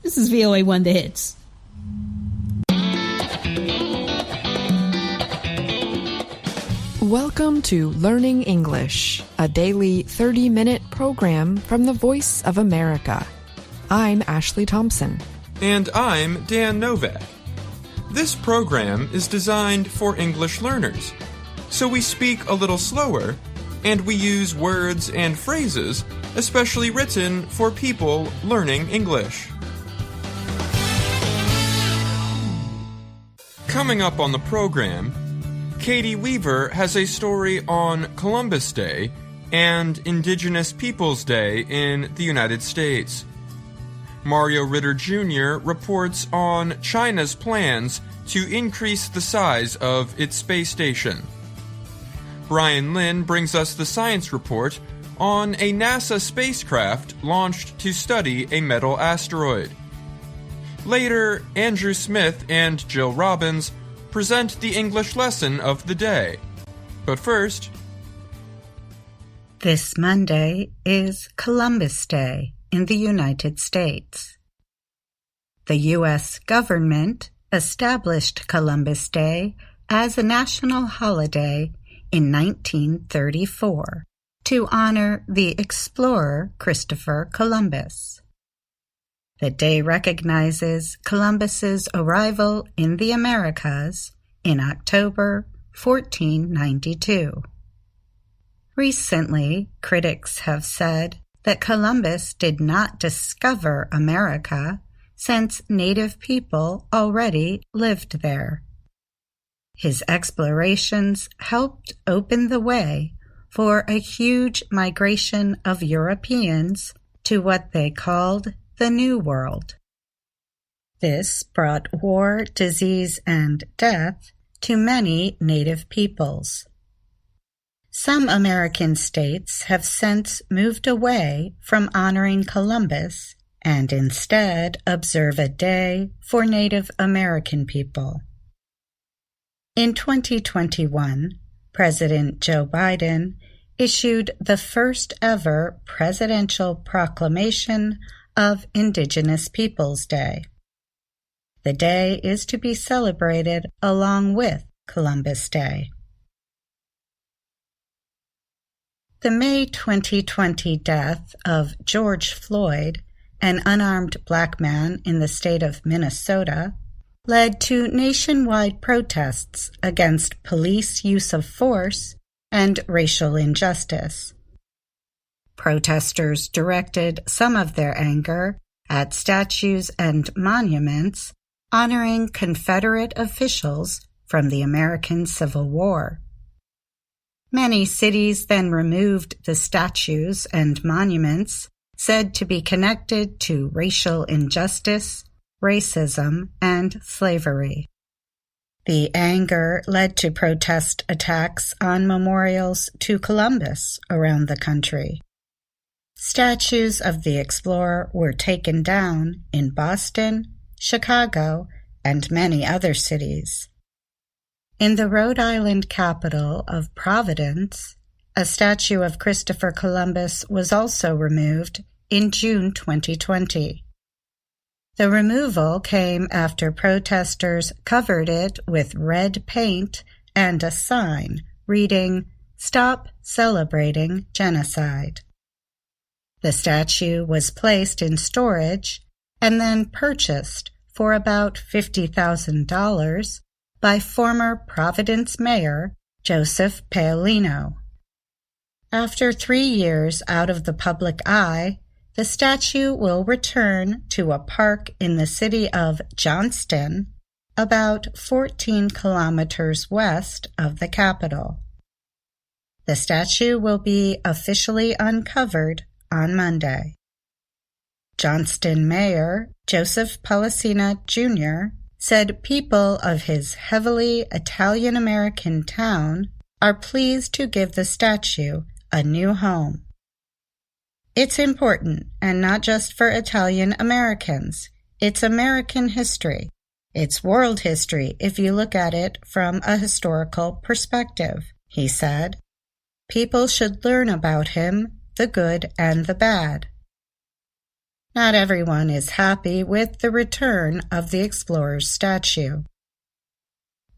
This is VOA One The Hits. Welcome to Learning English, a daily 30-minute program from the Voice of America. I'm Ashley Thompson. And I'm Dan Novak. This program is designed for English learners, so we speak a little slower, and we use words and phrases especially written for people learning English. Coming up on the program, Katie Weaver has a story on Columbus Day and Indigenous Peoples Day in the United States. Mario Ritter Jr. reports on China's plans to increase the size of its space station. Brian Lynn brings us the science report on a NASA spacecraft launched to study a metal asteroid. Later, Andrew Smith and Jill Robbins present the English lesson of the day. But first, this Monday is Columbus Day in the United States. The U.S. government established Columbus Day as a national holiday in 1934 to honor the explorer Christopher Columbus. The day recognizes Columbus's arrival in the Americas in October 1492. Recently, critics have said that Columbus did not discover America since native people already lived there. His explorations helped open the way for a huge migration of Europeans to what they called the New World. This brought war, disease, and death to many native peoples. Some American states have since moved away from honoring Columbus and instead observe a day for Native American people. In 2021, President Joe Biden issued the first ever presidential proclamation of Indigenous Peoples Day. The day is to be celebrated along with Columbus Day. The May 2020 death of George Floyd, an unarmed black man in the state of Minnesota, led to nationwide protests against police use of force and racial injustice. Protesters directed some of their anger at statues and monuments honoring Confederate officials from the American Civil War. Many cities then removed the statues and monuments said to be connected to racial injustice, racism, and slavery. The anger led to protest attacks on memorials to Columbus around the country. Statues of the explorer were taken down in Boston, Chicago, and many other cities. In the Rhode Island capital of Providence, a statue of Christopher Columbus was also removed in June 2020. The removal came after protesters covered it with red paint and a sign reading, "Stop Celebrating Genocide." The statue was placed in storage and then purchased for about $50,000 by former Providence Mayor Joseph Paolino. After 3 years out of the public eye, the statue will return to a park in the city of Johnston, about 14 kilometers west of the capital. The statue will be officially uncovered on Monday. Johnston Mayor Joseph Polisena Jr. said people of his heavily Italian-American town are pleased to give the statue a new home. It's important, and not just for Italian Americans. It's American history. It's world history if you look at it from a historical perspective, he said. People should learn about him, the good and the bad. Not everyone is happy with the return of the explorer's statue.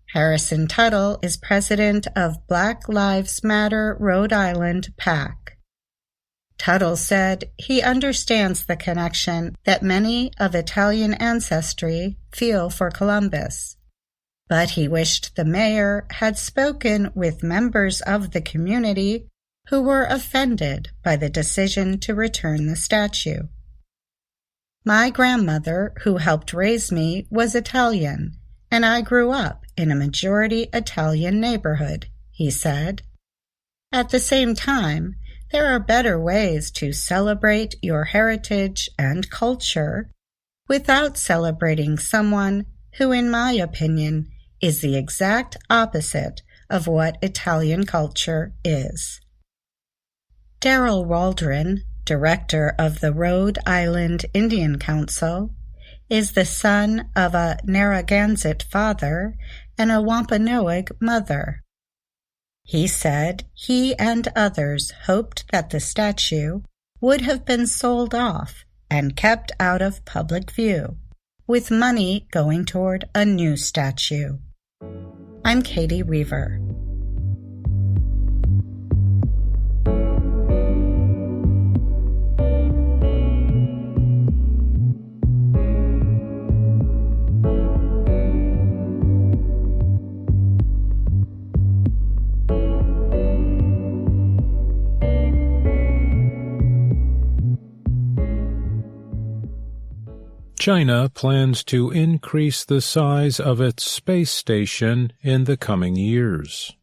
Harrison Tuttle is president of Black Lives Matter Rhode Island PAC. Tuttle said he understands the connection that many of Italian ancestry feel for Columbus, but he wished the mayor had spoken with members of the community who were offended by the decision to return the statue. My grandmother, who helped raise me, was Italian, and I grew up in a majority Italian neighborhood, he said. At the same time, there are better ways to celebrate your heritage and culture without celebrating someone who, in my opinion, is the exact opposite of what Italian culture is. Darrell Waldron, director of the Rhode Island Indian Council, is the son of a Narragansett father and a Wampanoag mother. He said he and others hoped that the statue would have been sold off and kept out of public view, with money going toward a new statue. I'm Katie Weaver. China plans to increase the size of its space station in the coming years.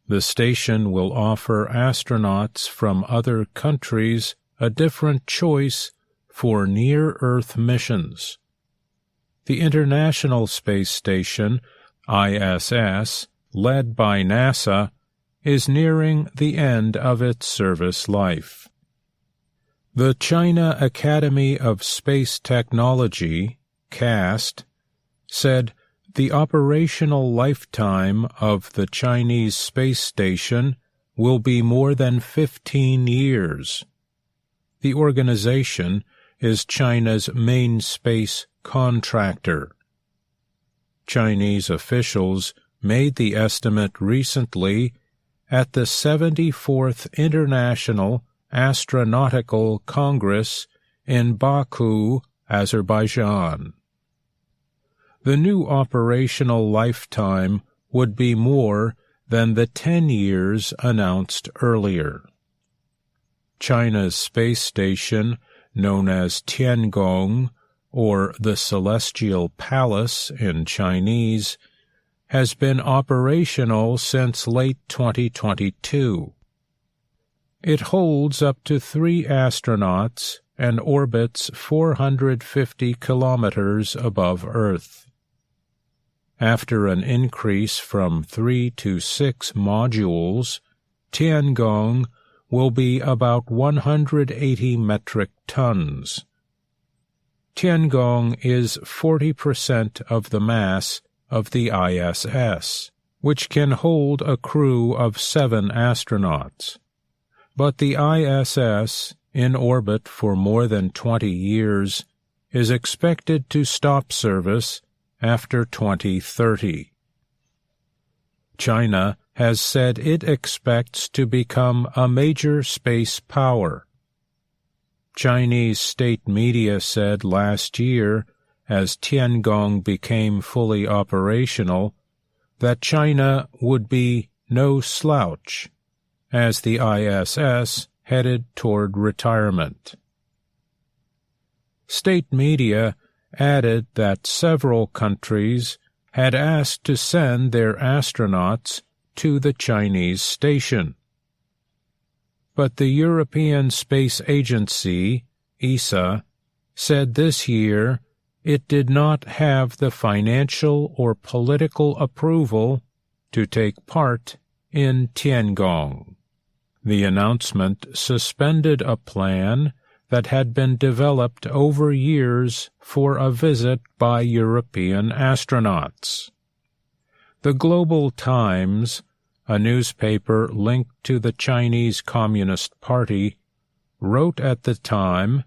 The station will offer astronauts from other countries a different choice for near-Earth missions. The International Space Station, ISS, led by NASA, is nearing the end of its service life. The China Academy of Space Technology, CAST, said the operational lifetime of the Chinese space station will be more than 15 years. The organization is China's main space contractor. Chinese officials made the estimate recently at the 74th International Astronautical Congress in Baku, Azerbaijan. The new operational lifetime would be more than the 10 years announced earlier. China's space station, known as Tiangong, or the Celestial Palace in Chinese, has been operational since late 2022. It holds up to 3 astronauts and orbits 450 kilometers above Earth. After an increase from 3 to 6 modules, Tiangong will be about 180 metric tons. Tiangong is 40% of the mass of the ISS, which can hold a crew of 7 astronauts. But the ISS, in orbit for more than 20 years, is expected to stop service after 2030. China has said it expects to become a major space power. Chinese state media said last year, as Tiangong became fully operational, that China would be no slouch as the ISS headed toward retirement. State media added that several countries had asked to send their astronauts to the Chinese station. But the European Space Agency, ESA, said this year it did not have the financial or political approval to take part in Tiangong. The announcement suspended a plan that had been developed over years for a visit by European astronauts. The Global Times, a newspaper linked to the Chinese Communist Party, wrote at the time,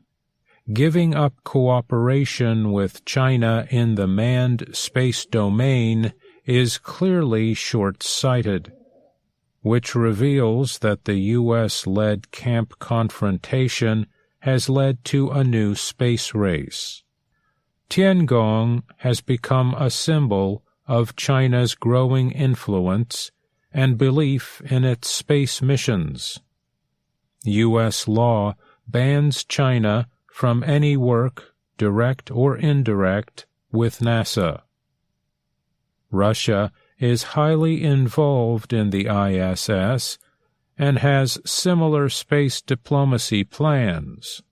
giving up cooperation with China in the manned space domain is clearly short-sighted, which reveals that the U.S.-led camp confrontation has led to a new space race. Tiangong has become a symbol of China's growing influence and belief in its space missions. U.S. law bans China from any work, direct or indirect, with NASA. Russia is highly involved in the ISS and has similar space diplomacy plans.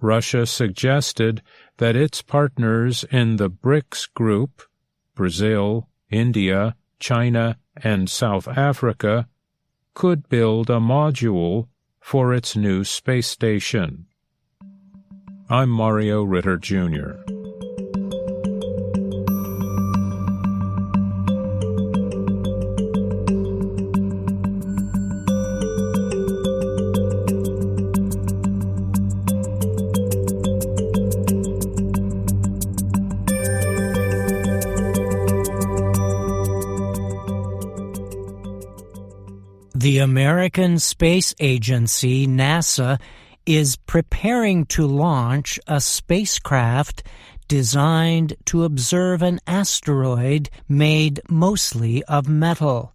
Russia suggested that its partners in the BRICS group, Brazil, India, China, and South Africa, could build a module for its new space station. I'm Mario Ritter, Jr. The American Space Agency, NASA, is preparing to launch a spacecraft designed to observe an asteroid made mostly of metal.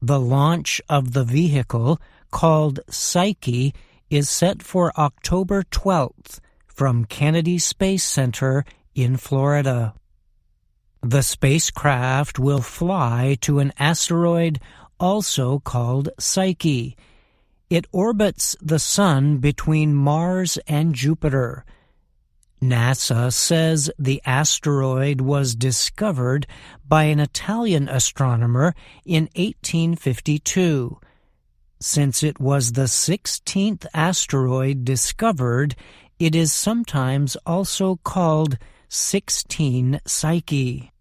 The launch of the vehicle, called Psyche, is set for October 12th from Kennedy Space Center in Florida. The spacecraft will fly to an asteroid also called Psyche. It orbits the Sun between Mars and Jupiter. NASA says the asteroid was discovered by an Italian astronomer in 1852. Since it was the 16th asteroid discovered, it is sometimes also called 16 Psyche.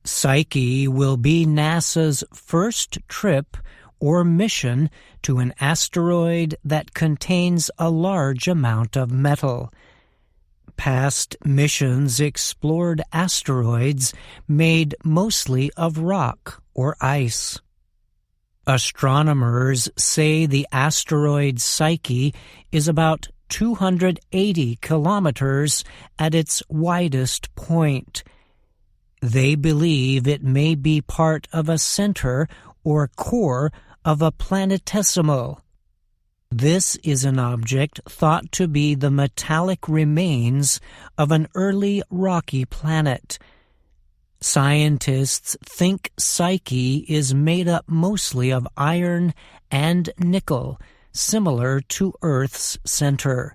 Psyche will be NASA's first trip or mission to an asteroid that contains a large amount of metal. Past missions explored asteroids made mostly of rock or ice. Astronomers say the asteroid Psyche is about 280 kilometers at its widest point. They believe it may be part of a center or core of a planetesimal. This is an object thought to be the metallic remains of an early rocky planet. Scientists think Psyche is made up mostly of iron and nickel, similar to Earth's center.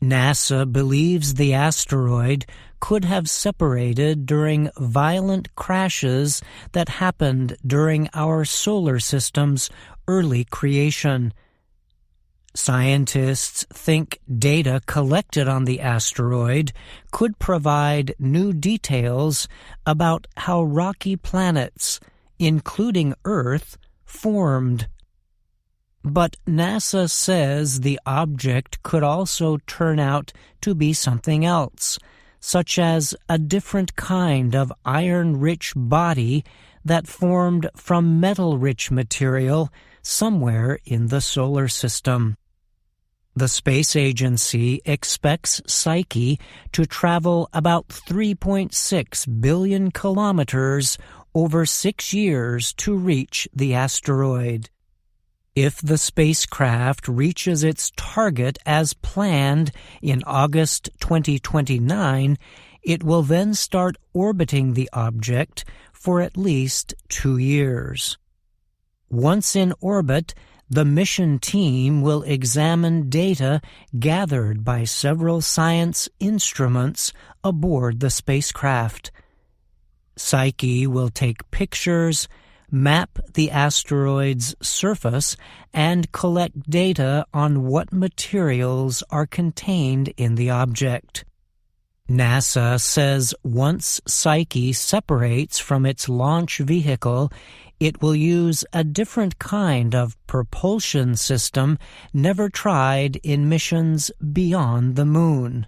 NASA believes the asteroid could have separated during violent crashes that happened during our solar system's early creation. Scientists think data collected on the asteroid could provide new details about how rocky planets, including Earth, formed. But NASA says the object could also turn out to be something else, such as a different kind of iron-rich body that formed from metal-rich material somewhere in the solar system. The space agency expects Psyche to travel about 3.6 billion kilometers over 6 years to reach the asteroid. If the spacecraft reaches its target as planned in August 2029, it will then start orbiting the object for at least 2 years. Once in orbit, the mission team will examine data gathered by several science instruments aboard the spacecraft. Psyche will take pictures, map the asteroid's surface, and collect data on what materials are contained in the object. NASA says once Psyche separates from its launch vehicle, it will use a different kind of propulsion system never tried in missions beyond the moon.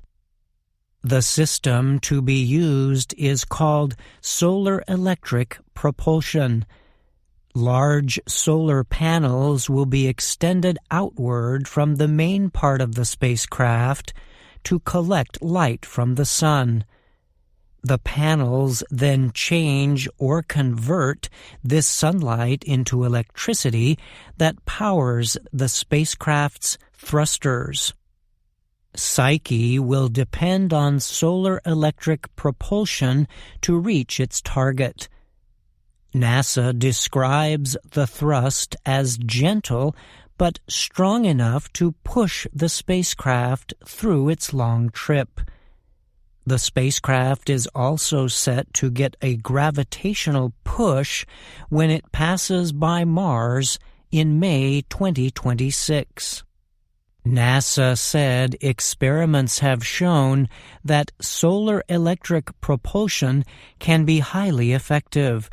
The system to be used is called solar electric propulsion. Large solar panels will be extended outward from the main part of the spacecraft to collect light from the sun. The panels then change or convert this sunlight into electricity that powers the spacecraft's thrusters. Psyche will depend on solar electric propulsion to reach its target. NASA describes the thrust as gentle but strong enough to push the spacecraft through its long trip. The spacecraft is also set to get a gravitational push when it passes by Mars in May 2026. NASA said experiments have shown that solar electric propulsion can be highly effective.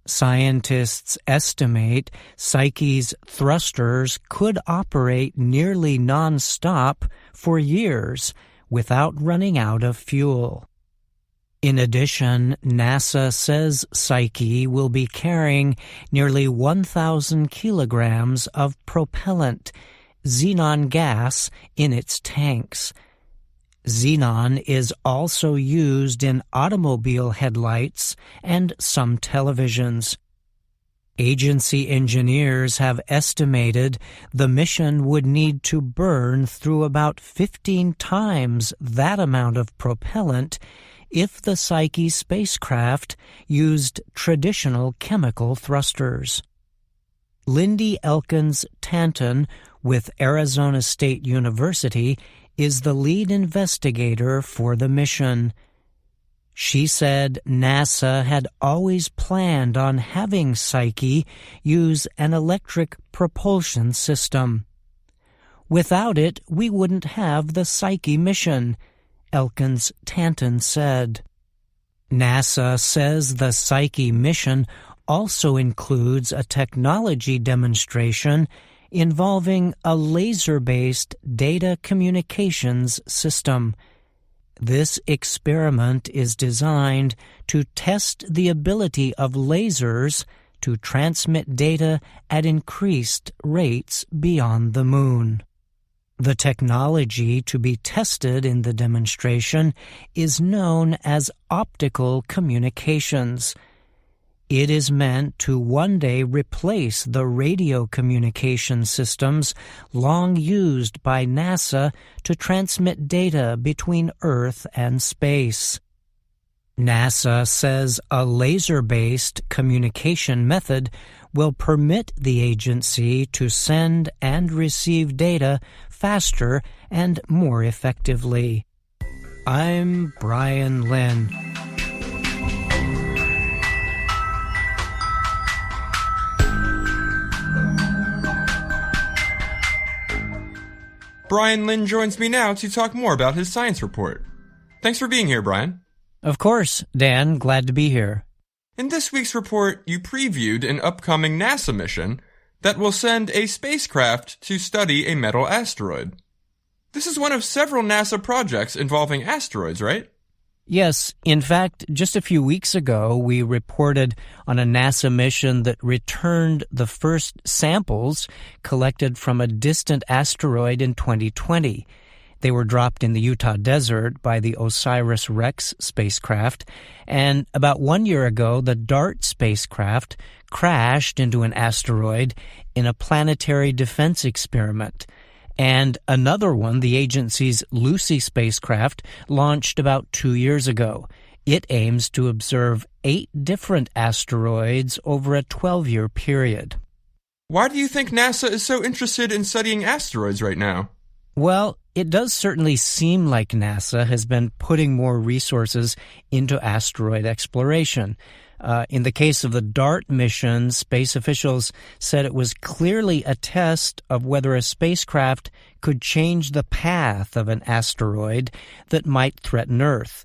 Scientists estimate Psyche's thrusters could operate nearly non-stop for years without running out of fuel. In addition, NASA says Psyche will be carrying nearly 1,000 kilograms of propellant, xenon gas, in its tanks. Xenon is also used in automobile headlights and some televisions. Agency engineers have estimated the mission would need to burn through about 15 times that amount of propellant if the Psyche spacecraft used traditional chemical thrusters. Lindy Elkins Tanton with Arizona State University is the lead investigator for the mission. She said NASA had always planned on having Psyche use an electric propulsion system. Without it, we wouldn't have the Psyche mission, Elkins Tanton said. NASA says the Psyche mission also includes a technology demonstration involving a laser-based data communications system. This experiment is designed to test the ability of lasers to transmit data at increased rates beyond the moon. The technology to be tested in the demonstration is known as optical communications. It is meant to one day replace the radio communication systems long used by NASA to transmit data between Earth and space. NASA says a laser-based communication method will permit the agency to send and receive data faster and more effectively. I'm Brian Lynn. Brian Lynn joins me now to talk more about his science report. Thanks for being here, Brian. Of course, Dan. Glad to be here. In this week's report, you previewed an upcoming NASA mission that will send a spacecraft to study a metal asteroid. This is one of several NASA projects involving asteroids, right? Yes. In fact, just a few weeks ago, we reported on a NASA mission that returned the first samples collected from a distant asteroid in 2020. They were dropped in the Utah desert by the OSIRIS-REx spacecraft, and about 1 year ago, the DART spacecraft crashed into an asteroid in a planetary defense experiment. And another one, the agency's Lucy spacecraft, launched about 2 years ago. It aims to observe 8 different asteroids over a 12-year period. Why do you think NASA is so interested in studying asteroids right now? Well, it does certainly seem like NASA has been putting more resources into asteroid exploration. In the case of the DART mission, space officials said it was clearly a test of whether a spacecraft could change the path of an asteroid that might threaten Earth.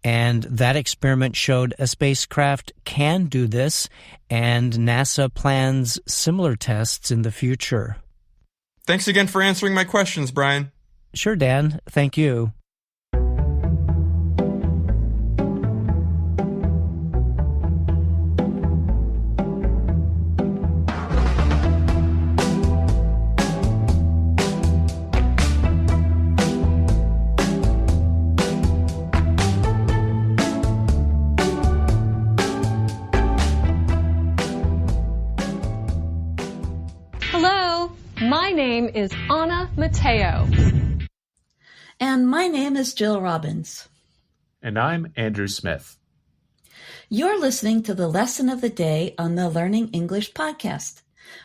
And that experiment showed a spacecraft can do this, and NASA plans similar tests in the future. Thanks again for answering my questions, Brian. Sure, Dan. Thank you. Hello, my name is Anna Mateo. And my name is Jill Robbins. And I'm Andrew Smith. You're listening to the Lesson of the Day on the Learning English podcast.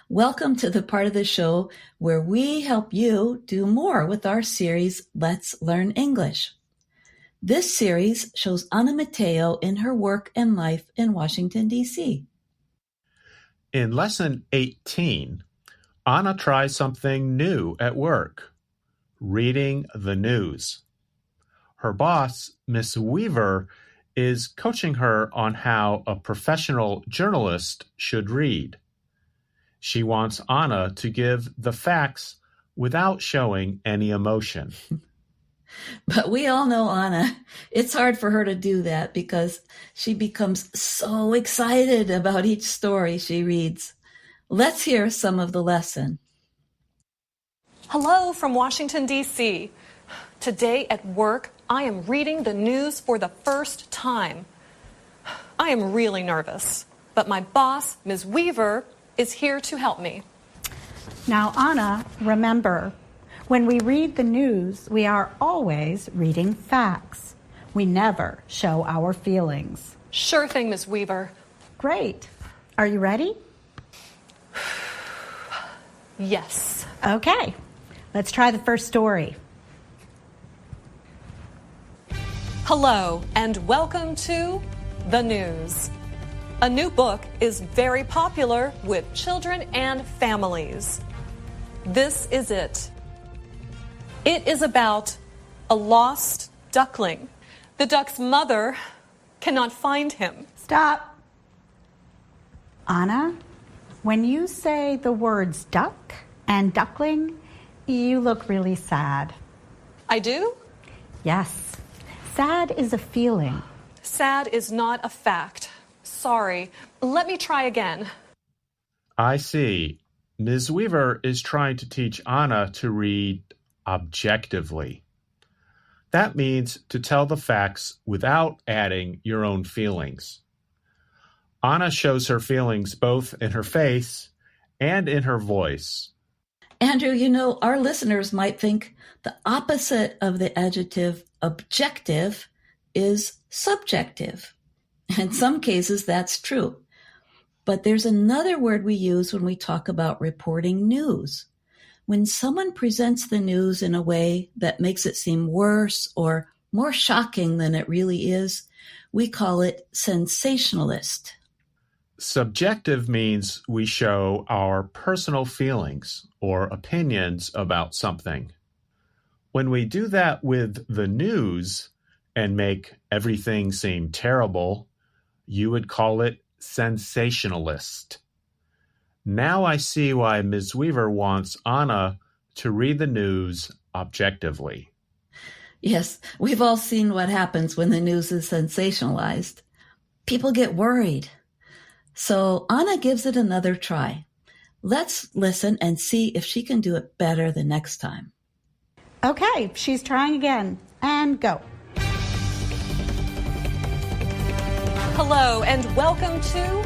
Welcome to the part of the show where we help you do more with our series, Let's Learn English. This series shows Anna Mateo in her work and life in Washington, D.C. In Lesson 18, Anna tries something new at work, reading the news. Her boss, Miss Weaver, is coaching her on how a professional journalist should read. She wants Anna to give the facts without showing any emotion. But we all know Anna. It's hard for her to do that because she becomes so excited about each story she reads. Let's hear some of the lesson. Hello from Washington, D.C. Today at work, I am reading the news for the first time. I am really nervous, but my boss, Ms. Weaver, is here to help me. Now, Anna, remember, when we read the news, we are always reading facts. We never show our feelings. Sure thing, Ms. Weaver. Great. Are you ready? Yes. Okay. Let's try the first story. Hello, and welcome to The News. A new book is very popular with children and families. This is it. It is about a lost duckling. The duck's mother cannot find him. Stop. Anna, when you say the words duck and duckling, you look really sad. I do? Yes. Sad is a feeling. Sad is not a fact. Sorry. Let me try again. I see. Ms. Weaver is trying to teach Anna to read objectively. That means to tell the facts without adding your own feelings. Anna shows her feelings both in her face and in her voice. Andrew, you know, our listeners might think the opposite of the adjective objective is subjective. In some cases, that's true. But there's another word we use when we talk about reporting news. When someone presents the news in a way that makes it seem worse or more shocking than it really is, we call it sensationalist. Subjective means we show our personal feelings or opinions about something. When we do that with the news and make everything seem terrible, you would call it sensationalist. Now I see why Ms. Weaver wants Anna to read the news objectively. Yes, we've all seen what happens when the news is sensationalized. People get worried. So Anna gives it another try. Let's listen and see if she can do it better the next time. Okay, she's trying again. And go. Hello, and welcome to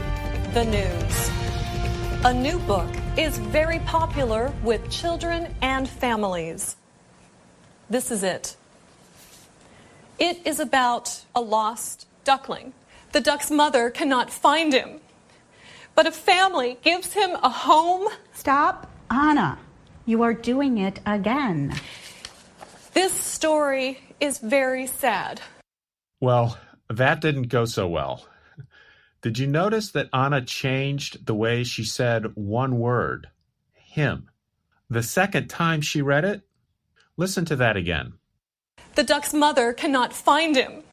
The News. A new book is very popular with children and families. This is it. It is about a lost duckling. The duck's mother cannot find him, but a family gives him a home. Stop. Anna, you are doing it again. This story is very sad. Well, that didn't go so well. Did you notice that Anna changed the way she said one word, him? The second time she read it? Listen to that again. The duck's mother cannot find him.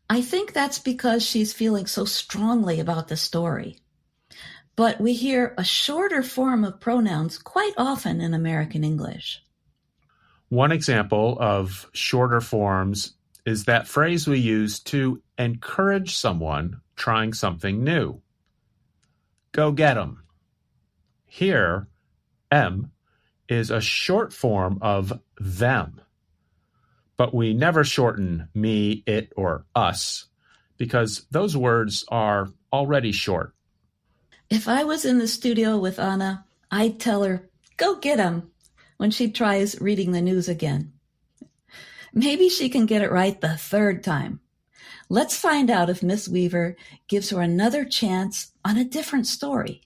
I think that's because she's feeling so strongly about the story. But we hear a shorter form of pronouns quite often in American English. One example of shorter forms is that phrase we use to encourage someone trying something new. Go get 'em. Here, em is a short form of them. But we never shorten me, it, or us because those words are already short. If I was in the studio with Anna, I'd tell her, go get 'em, when she tries reading the news again. Maybe she can get it right the third time. Let's find out if Miss Weaver gives her another chance on a different story.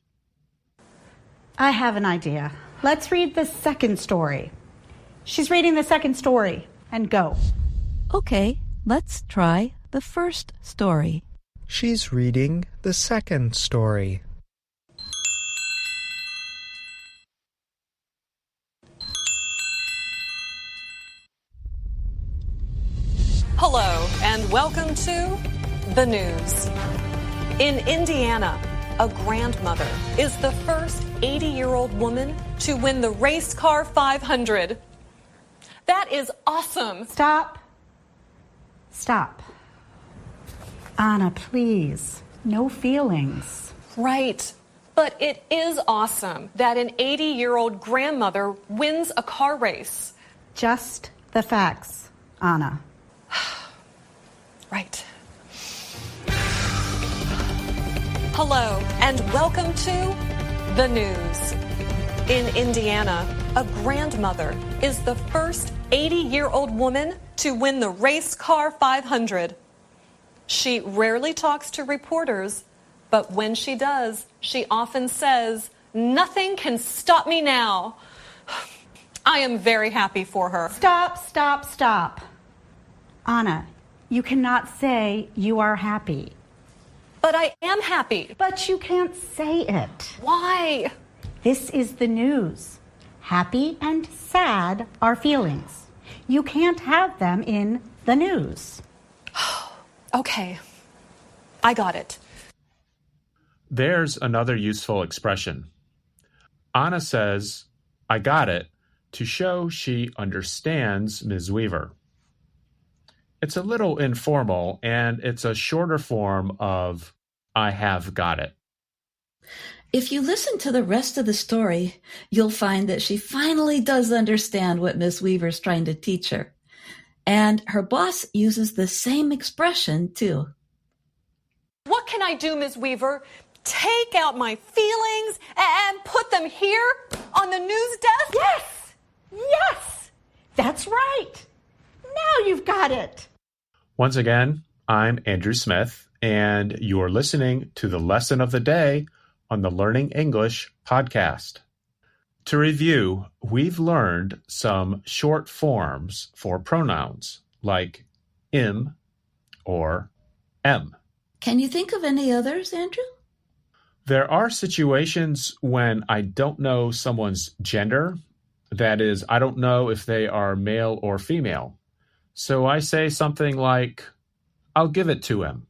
I have an idea. Let's read the second story. She's reading the second story. And go. Okay, let's try the first story. She's reading the second story. Hello, and welcome to the news. In Indiana, a grandmother is the first 80-year-old woman to win the race car 500. That is awesome. Stop. Anna, please. No feelings. Right. But it is awesome that an 80-year-old grandmother wins a car race. Just the facts, Anna. Right. Hello, and welcome to the news. In Indiana, a grandmother is the first 80-year-old woman to win the race car 500. She rarely talks to reporters, but when she does, she often says, "Nothing can stop me now." I am very happy for her. Stop. Anna, you cannot say you are happy. But I am happy. But you can't say it. Why? This is the news. Happy and sad are feelings. You can't have them in the news. Okay, I got it. There's another useful expression. Anna says, I got it, to show she understands Ms. Weaver. It's a little informal, and it's a shorter form of I have got it. If you listen to the rest of the story, you'll find that she finally does understand what Miss Weaver's trying to teach her. And her boss uses the same expression, too. What can I do, Ms. Weaver? Take out my feelings and put them here on the news desk? Yes, that's right. Now you've got it. Once again, I'm Andrew Smith, and you're listening to the Lesson of the Day on the Learning English podcast. To review, we've learned some short forms for pronouns like im or em. Can you think of any others, Andrew? There are situations when I don't know someone's gender. That is, I don't know if they are male or female. So I say something like, I'll give it to him.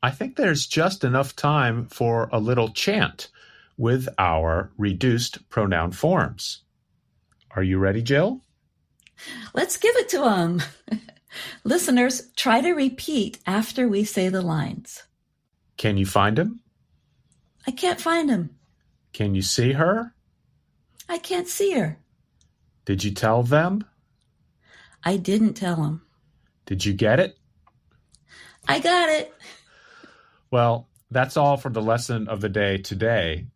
I think there's just enough time for a little chant with our reduced pronoun forms. Are you ready, Jill? Let's give it to him. Listeners, try to repeat after we say the lines. Can you find him? I can't find him. Can you see her? I can't see her. Did you tell them? I didn't tell him. Did you get it? I got it. Well, that's all for the lesson of the day today.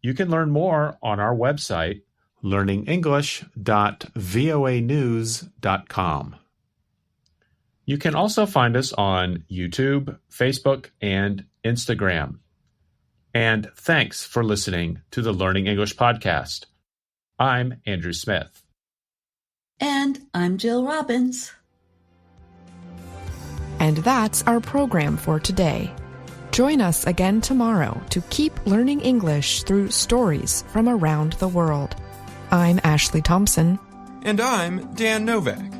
You can learn more on our website, learningenglish.voanews.com. You can also find us on YouTube, Facebook, and Instagram. And thanks for listening to the Learning English podcast. I'm Andrew Smith. And I'm Jill Robbins. And that's our program for today. Join us again tomorrow to keep learning English through stories from around the world. I'm Ashley Thompson. And I'm Dan Novak.